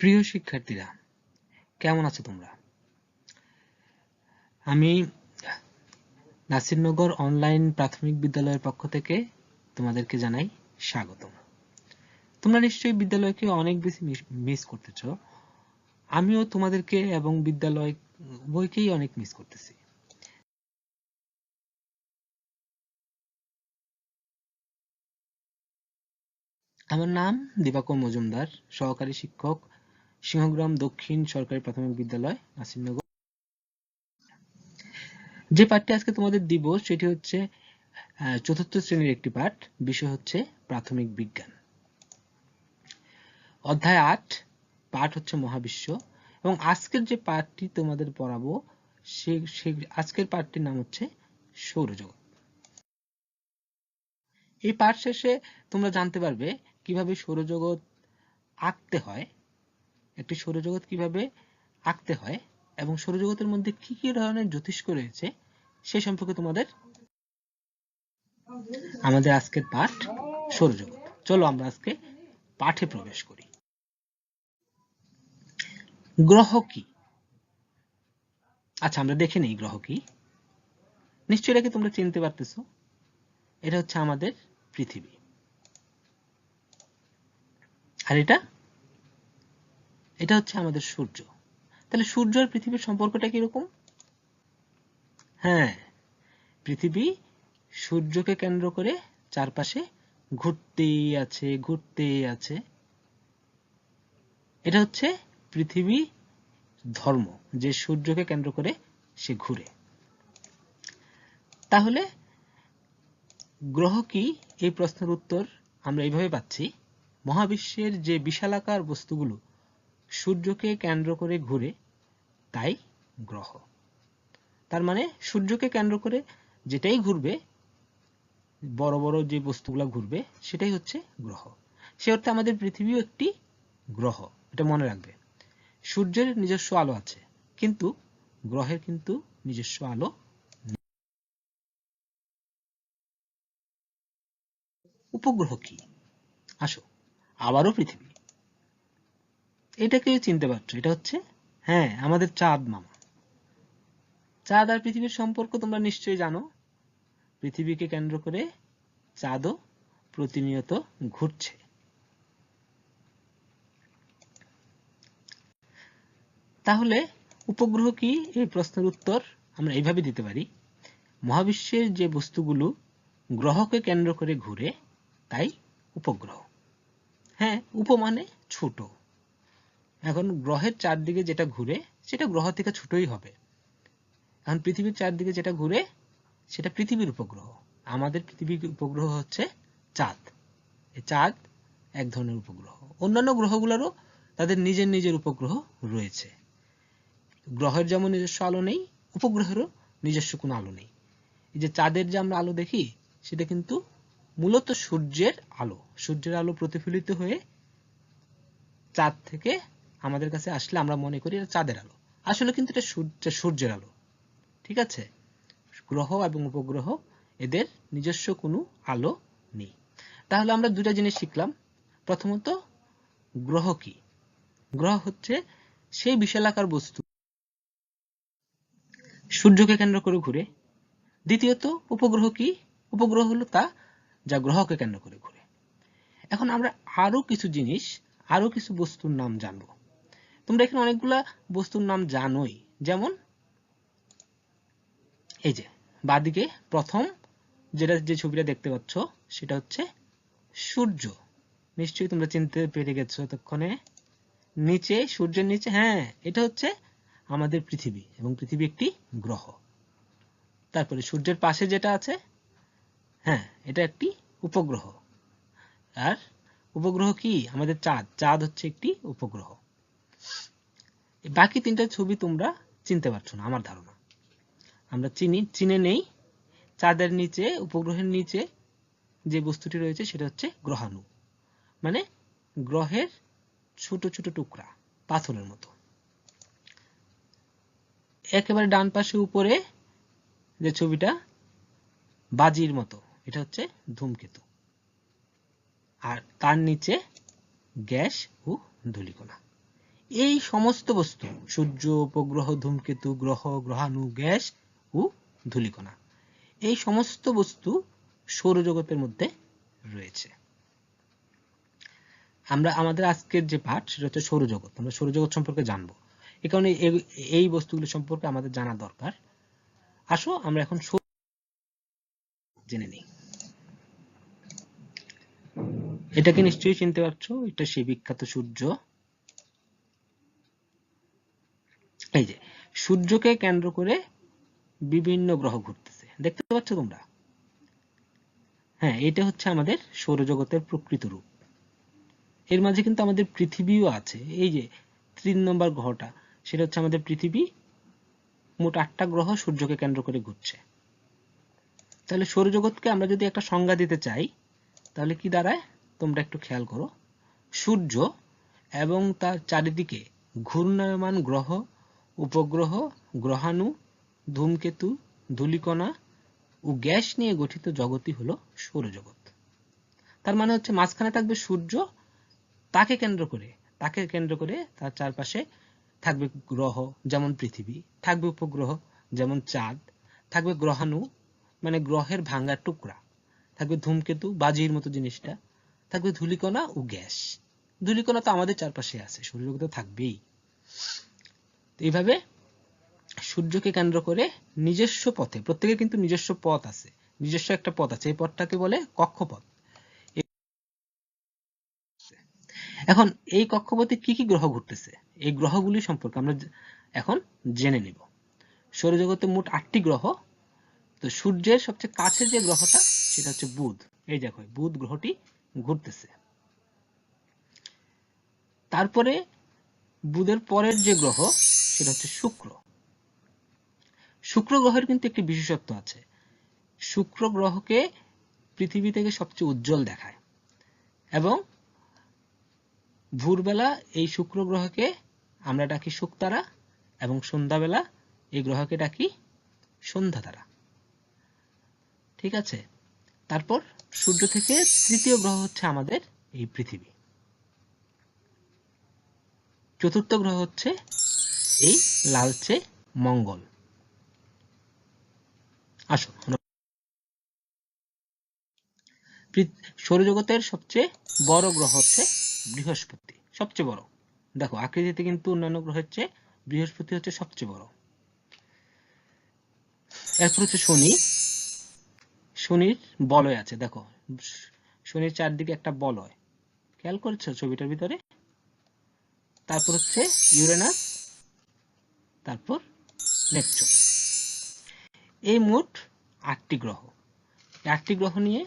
প্রিয় শিক্ষার্থীরা, কেমন আছো তোমরা? আমি নাসিরনগর অনলাইন প্রাথমিক বিদ্যালয়ের পক্ষ থেকে তোমাদেরকে জানাই স্বাগতম। তোমরা নিশ্চয়ই বিদ্যালয়কে অনেক বেশি মিস করতেছো। আমিও তোমাদেরকে এবং বিদ্যালয় উভয়কেই অনেক মিস করতেছি। আমার নাম দিবাকর মজুমদার, সহকারী শিক্ষক, সিংহগ্রাম দক্ষিণ সরকারি প্রাথমিক বিদ্যালয়, নাসিরনগর। যে পাঠটি আজকে তোমাদের দিব সেটি হচ্ছে চতুর্থ শ্রেণীর একটি পাঠ। বিষয় হচ্ছে প্রাথমিক বিজ্ঞান। অধ্যায় ৮, পাঠ হচ্ছে মহাবিশ্ব। এবং আজকের যে পাঠটি তোমাদের পড়াবো আজকের পাঠটির নাম হচ্ছে সৌরজগৎ। এই পাঠ শেষে তোমরা জানতে পারবে কিভাবে সৌরজগৎ আঁকতে হয়, একটি সৌরজগৎ কিভাবে আঁকতে হয় এবং সৌরজগতের মধ্যে কি কি ধরনের জ্যোতিষ্ক রয়েছে সে সম্পর্কে তোমাদের আমাদের আজকের পাঠ সৌরজগৎ। চলো আমরা আজকে পাঠে প্রবেশ করি। গ্রহ কি? আচ্ছা, আমরা দেখে নিই গ্রহ কি। নিশ্চয়ই এটাকে তোমরা চিনতে পারতেছো। এটা হচ্ছে আমাদের পৃথিবী। আর এটা হচ্ছে আমাদের সূর্য। তাহলে সূর্য আর পৃথিবীর সম্পর্কটা কিরকম? হ্যাঁ, পৃথিবী সূর্যকে কেন্দ্র করে চারপাশে ঘুরতেই আছে। এটা হচ্ছে পৃথিবী ধর্ম, যে সূর্যকে কেন্দ্র করে সে ঘুরে। তাহলে গ্রহ কি? এই প্রশ্নের উত্তর আমরা এইভাবে পাচ্ছি। মহাবিশ্বের যে বিশালাকার বস্তুগুলো সূর্যকে কেন্দ্র করে ঘুরে তাই গ্রহ। তার মানে সূর্যকে কেন্দ্র করে যেটাই ঘুরবে, বড় বড় যে বস্তুগুলো ঘুরবে সেটাই হচ্ছে গ্রহ। সে অর্থে আমাদের পৃথিবীও একটি গ্রহ। এটা মনে রাখবে। সূর্যের নিজস্ব আলো আছে, কিন্তু গ্রহের কিন্তু নিজস্ব আলো নেই। উপগ্রহ কি? আসো, আবারও পৃথিবী। এটাকে চিনতে পারছো? এটা হচ্ছে হ্যাঁ আমাদের চাঁদ মামা। চাঁদ আর পৃথিবীর সম্পর্ক তোমরা নিশ্চয়ই জানো। পৃথিবীকে কেন্দ্র করে চাঁদও প্রতিনিয়ত ঘুরছে। তাহলে উপগ্রহ কি? এই প্রশ্নের উত্তর আমরা এইভাবে দিতে পারি। মহাবিশ্বের যে বস্তুগুলো গ্রহকে কেন্দ্র করে ঘুরে তাই উপগ্রহ। হ্যাঁ, উপ মানে ছোট। এখন গ্রহের চারদিকে যেটা ঘুরে সেটা গ্রহ থেকে ছোটই হবে। এখন পৃথিবীর চারদিকে যেটা ঘুরে সেটা পৃথিবীর উপগ্রহ। আমাদের পৃথিবীর উপগ্রহ হচ্ছে চাঁদ। এই চাঁদ এক ধরনের উপগ্রহ। অন্যান্য গ্রহগুলোরও তাদের নিজের নিজের উপগ্রহ রয়েছে। গ্রহের যেমন নিজস্ব আলো নেই, উপগ্রহেরও নিজস্ব কোনো আলো নেই। এই যে চাঁদের যে আমরা আলো দেখি সেটা কিন্তু মূলত সূর্যের আলো। সূর্যের আলো প্রতিফলিত হয়ে চাঁদ থেকে আমাদের কাছে আসলে আমরা মনে করি এটা চাঁদের আলো। আসলে কিন্তু এটা সূর্যের আলো। ঠিক আছে? গ্রহ এবং উপগ্রহ এদের নিজস্ব কোনো আলো নেই। তাহলে আমরা দুটা জিনিস শিখলাম। প্রথমত, গ্রহ কি? গ্রহ হচ্ছে সেই বিশালাকার বস্তু সূর্যকে কেন্দ্র করে ঘুরে। দ্বিতীয়ত, উপগ্রহ কি? উপগ্রহ হলো তা যা গ্রহকে কেন্দ্র করে ঘুরে। এখন আমরা আরো কিছু জিনিস, আরো কিছু বস্তুর নাম জানবো। তোমরা এখানে অনেকগুলা বস্তুর নাম জানোই। যেমন এই যে বাদিকে প্রথম যে ছবিটা দেখতে পাচ্ছ সেটা হচ্ছে সূর্য। নিশ্চয়ই তোমরা চিনতে পেরে গেছো এতক্ষণে। নিচে, সূর্যের নিচে, হ্যাঁ এটা হচ্ছে আমাদের পৃথিবী, এবং পৃথিবী একটি গ্রহ। তারপরে সূর্যের পাশে যেটা আছে, হ্যাঁ এটা একটি উপগ্রহ। আর উপগ্রহ কি? আমাদের চাঁদ। চাঁদ হচ্ছে একটি উপগ্রহ। বাকি তিনটা ছবি তোমরা চিনতে পারছো না আমার ধারণা। আমরা চিনে নেই। চাঁদের নিচে, উপগ্রহের নিচে যে বস্তুটি রয়েছে সেটা হচ্ছে গ্রহাণু, মানে গ্রহের ছোট ছোট টুকরা, পাথরের মতো। একেবারে ডান পাশে উপরে যে ছবিটা বাজির মতো, এটা হচ্ছে ধূমকেতু। আর তার নিচে গ্যাস ও ধূলিকণা। এই সমস্ত বস্তু সূর্য, উপগ্রহ, ধূমকেতু, গ্রহ, গ্রহাণু, গ্যাস ও ধূলিকণা, এই সমস্ত বস্তু সৌরজগতের মধ্যে রয়েছে। আমরা আমাদের আজকের যে পাঠ সেটা হচ্ছে সৌরজগৎ। আমরা সৌরজগৎ সম্পর্কে জানবো, এই কারণে এই বস্তুগুলো সম্পর্কে আমাদের জানা দরকার। আসো আমরা এখন জেনে নিই। এটাকে নিশ্চয়ই চিনতে পারছো, এটা সেই বিখ্যাত সূর্য। এই যে সূর্যকে কেন্দ্র করে বিভিন্ন গ্রহ ঘুরতেছে, দেখতে পাচ্ছ তোমরা? হ্যাঁ, এটা হচ্ছে আমাদের সৌরজগতের প্রকৃত রূপ। এর মাঝে কিন্তু আমাদের পৃথিবীও আছে। এই যে 3 নম্বর গ্রহটা, সেটা হচ্ছে আমাদের পৃথিবী। মোট 8টা গ্রহ সূর্যকে কেন্দ্র করে ঘুরছে। তাহলে সৌরজগৎকে আমরা যদি একটা সংজ্ঞা দিতে চাই, তাহলে কি দাঁড়ায় তোমরা একটু খেয়াল করো। সূর্য এবং তার চারিদিকে ঘূর্ণায়মান গ্রহ, উপগ্রহ, গ্রহাণু, ধূমকেতু, ধূলিকণা ও গ্যাস নিয়ে গঠিত জগৎই হলো সৌরজগৎ। তার মানে হচ্ছে মাঝখানে থাকবে সূর্য, তাকে কেন্দ্র করে তার চারপাশে থাকবে গ্রহ যেমন পৃথিবী, থাকবে উপগ্রহ যেমন চাঁদ, থাকবে গ্রহাণু মানে গ্রহের ভাঙা টুকরা, থাকবে ধূমকেতু বাজির মতো জিনিসটা, থাকবে ধূলিকণা ও গ্যাস। ধূলিকণা তো আমাদের চারপাশে আছে, সৌরজগতে থাকবেই। এইভাবে সূর্যকে কেন্দ্র করে নিজস্ব পথে, প্রত্যেকের কিন্তু নিজস্ব পথ আছে, নিজস্ব একটা পথ আছে, এই পথটাকে বলে কক্ষপথ। এখন এই কক্ষপথে কি কি গ্রহ ঘুরতেছে, এই গ্রহগুলি সম্পর্কে আমরা এখন জেনে নিব। সৌরজগতে মোট 8টি গ্রহ। তো সূর্যের সবচেয়ে কাছে যে গ্রহটা সেটা হচ্ছে বুধ। এই দেখো বুধ গ্রহটি ঘুরতেছে। তারপরে বুধের পরের যে গ্রহ সেটা হচ্ছে শুক্র। শুক্র গ্রহের কিন্তু একটি বিশেষত্ব আছে। শুক্র গ্রহকে পৃথিবী থেকে সবচেয়ে উজ্জ্বল দেখায়, এবং ভোরবেলা এই শুক্র গ্রহকে আমরা ডাকি শুকতারা, এবং সন্ধ্যাবেলা এই গ্রহকে ডাকি সন্ধ্যা তারা। ঠিক আছে? তারপর সূর্য থেকে তৃতীয় গ্রহ হচ্ছে আমাদের এই পৃথিবী। চতুর্থ গ্রহ হচ্ছে এই লালচে মঙ্গল। আসো, সৌরজগতের সবচেয়ে বড় গ্রহ হচ্ছে বৃহস্পতি, সবচেয়ে বড়। দেখো আকৃতিতে কিন্তু অন্যান্য গ্রহের চেয়ে বৃহস্পতি হচ্ছে সবচেয়ে বড়। এরপর হচ্ছে শনি। শনির বলয় আছে, দেখো শনির চারদিকে একটা বলয়, খেয়াল করেছো ছবিটার ভিতরে? তারপর হচ্ছে ইউরেনাস, তারপর নেপচুন। এই মোট 8টি গ্রহ। 8টি গ্রহ নিয়ে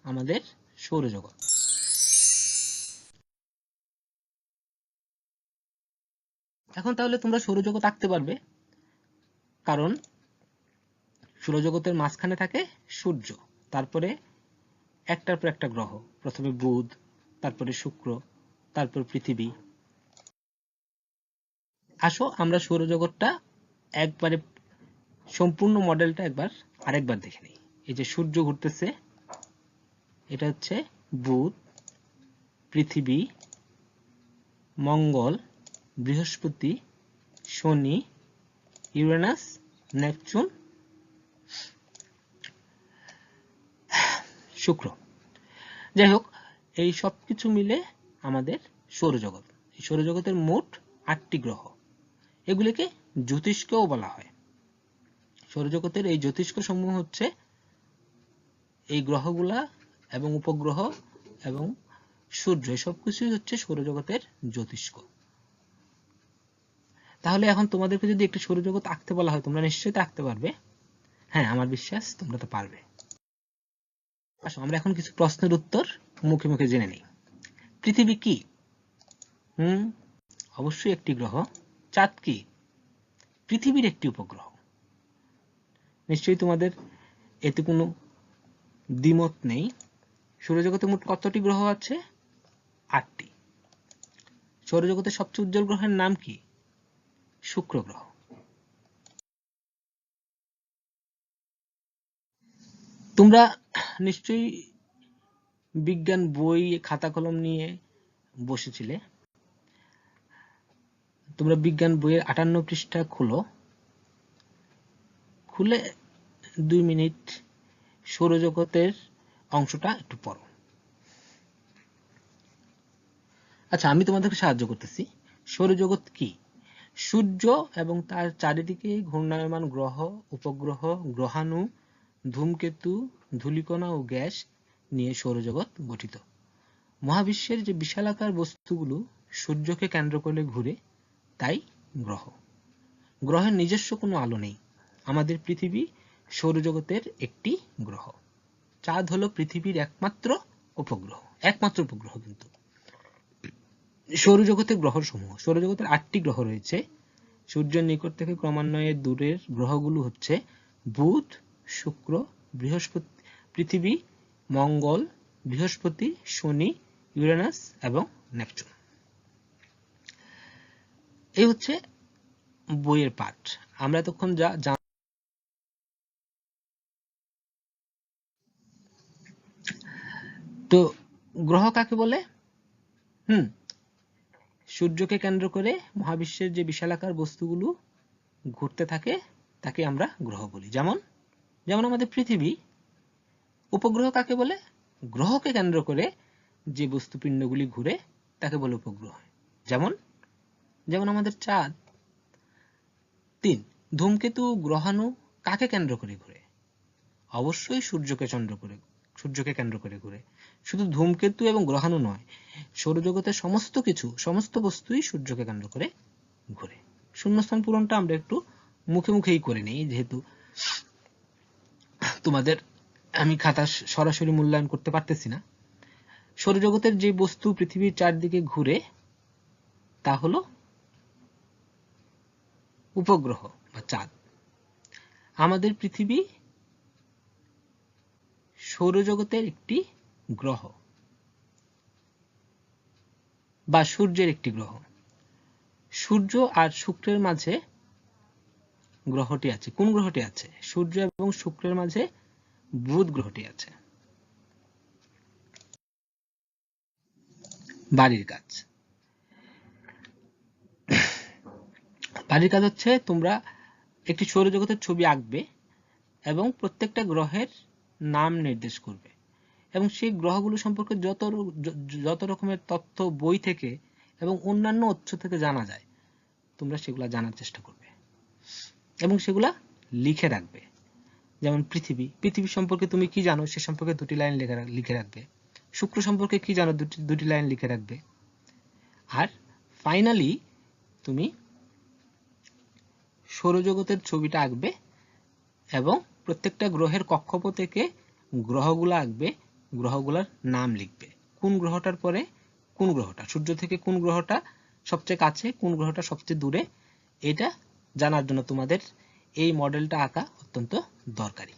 আমাদের সৌরজগৎ। এখন তাহলে তোমরা সৌরজগৎ আঁকতে পারবে, কারণ সৌরজগতের মাঝখানে থাকে সূর্য, তারপরে একটার পর একটা গ্রহ, প্রথমে বুধ, তারপরে শুক্র, তারপর পৃথিবী। আসো আমরা সৌরজগৎটা একবারে সম্পূর্ণ মডেলটা আরেকবার দেখে নিই। এই যে সূর্য ঘুরতেছে, এটা হচ্ছে বুধ, পৃথিবী, মঙ্গল, বৃহস্পতি, শনি, ইউরেনাস, নেপচুন, শুক্র। যাই হোক, এই সবকিছু মিলে আমাদের সৌরজগৎ। এই সৌরজগতের মোট 8টি গ্রহ। এগুলিকে জ্যোতিষ্কও বলা হয়। সৌরজগতের এই জ্যোতিষ্ক সমূহ হচ্ছে এই গ্রহগুলা এবং উপগ্রহ এবং সূর্য, সবকিছুই হচ্ছে সৌরজগতের জ্যোতিষ্ক। তাহলে এখন তোমাদেরকে যদি একটি সৌরজগৎ আঁকতে বলা হয়, তোমরা নিশ্চয়ই আঁকতে পারবে। হ্যাঁ, আমার বিশ্বাস তোমরা তো পারবে। আসো আমরা এখন কিছু প্রশ্নের উত্তর মুখে মুখে জেনে নিই। পৃথিবী কি? অবশ্যই একটি গ্রহ। চাঁদ কি? পৃথিবীর একটি উপগ্রহ। নিশ্চয়ই তোমাদের এতে কোনো দ্বিমত নেই। সৌরজগতে মোট কতটি গ্রহ আছে? 8টি। সৌরজগতের সবচেয়ে উজ্জ্বল গ্রহের নাম কি? শুক্র গ্রহ। তোমরা নিশ্চয়ই বিজ্ঞান বই, খাতা কলম নিয়ে বসেছিলে। তোমরা বিজ্ঞান বইয়ের 58 পৃষ্ঠা খুলে 2 মিনিট সৌরজগতের অংশটা একটু পড়ো। আচ্ছা, আমি তোমাদেরকে সাহায্য করতেছি। সৌরজগৎ কি? সূর্য এবং তার চারিদিকে ঘূর্ণায়মান গ্রহ, উপগ্রহ, গ্রহাণু, ধূমকেতু, ধূলিকণা ও গ্যাস নিয়ে সৌরজগৎ গঠিত। মহাবিশ্বের যে বিশালাকার বস্তুগুলো সূর্যকে কেন্দ্র করে ঘুরে, তাই গ্রহ। গ্রহের নিজস্ব কোনো আলো নেই। আমাদের পৃথিবী সৌরজগতের একটি গ্রহ। চাঁদ হলো পৃথিবীর একমাত্র উপগ্রহ, কিন্তু। সৌরজগতের গ্রহসমূহ। সৌরজগতের 8টি গ্রহ রয়েছে। সূর্যের নিকট থেকে ক্রমান্বয়ে দূরের গ্রহগুলো হচ্ছে বুধ, শুক্র, বৃহস্পতি, পৃথিবী, মঙ্গল, বৃহস্পতি, শনি, ইউরেনাস এবং নেপচুন। এই হচ্ছে বইয়ের পাঠ। আমরা এতক্ষণ যা তো গ্রহ কাকে বলে? সূর্যকে কেন্দ্র করে মহাবিশ্বের যে বিশালাকার বস্তুগুলো ঘুরতে থাকে তাকে আমরা গ্রহ বলি। যেমন আমাদের পৃথিবী। উপগ্রহ কাকে বলে? গ্রহকে কেন্দ্র করে যে বস্তুপিণ্ডগুলি ঘুরে তাকে বলে উপগ্রহ। যেমন আমাদের চাঁদ। 3, ধূমকেতু, গ্রহাণু কাকে কেন্দ্র করে ঘুরে? অবশ্যই সূর্যকে কেন্দ্র করে ঘুরে। শুধু ধূমকেতু এবং গ্রহাণু নয়, সৌরজগতের সমস্ত বস্তুই সূর্যকে কেন্দ্র করে ঘুরে। শূন্যস্থান পূরণটা আমরা একটু মুখেই করে নেই, যেহেতু তোমাদের আমি খাতা সরাসরি মূল্যায়ন করতে পারতেছি না। সৌরজগতের যে বস্তু পৃথিবীর চারদিকে ঘুরে তা হলো উপগ্রহ বা চাঁদ। আমাদের পৃথিবী সৌরজগতের একটি গ্রহ বা সূর্যের একটি গ্রহ। সূর্য আর শুক্রের মাঝে গ্রহটি আছে। কোন গ্রহটি আছে? সূর্য এবং শুক্রের মাঝে বুধ গ্রহটি আছে। বাড়ির কাজ হচ্ছে তোমরা একটি সৌরজগতের ছবি আঁকবে এবং প্রত্যেকটা গ্রহের নাম নির্দেশ করবে এবং সেই গ্রহগুলো সম্পর্কে যত রকমের তথ্য বই থেকে এবং অন্যান্য উৎস থেকে জানা যায় তোমরা সেগুলা জানার চেষ্টা করবে এবং সেগুলা লিখে রাখবে। যেমন পৃথিবী সম্পর্কে তুমি কি জানো সে সম্পর্কে 2টি লাইন লিখে রাখবে। শুক্র সম্পর্কে কি জানো 2টি লাইন লিখে রাখবে। আর ফাইনালি তুমি সৌরজগতের ছবিটা আঁকবে এবং প্রত্যেকটা গ্রহের কক্ষপথ থেকে গ্রহগুলো আঁকবে, গ্রহগুলোর নাম লিখবে। কোন গ্রহটার পরে কোন গ্রহটা, সূর্য থেকে কোন গ্রহটা সবচেয়ে কাছে, কোন গ্রহটা সবচেয়ে দূরে, এটা জানার জন্য তোমাদের এই মডেলটা আঁকা অত্যন্ত দরকারি।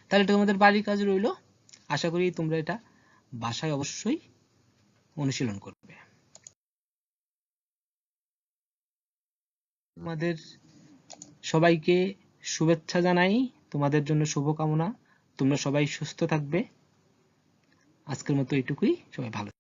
তাহলে এটা তোমাদের বাড়ির কাজ রইল। আশা করি তোমরা এটা বাসায় অবশ্যই অনুশীলন করবে। তোমাদের সবাইকে শুভেচ্ছা জানাই, তোমাদের জন্য শুভকামনা। তোমরা সবাই সুস্থ থাকবে। আজকের মতো এইটুকুই। সবাই ভালো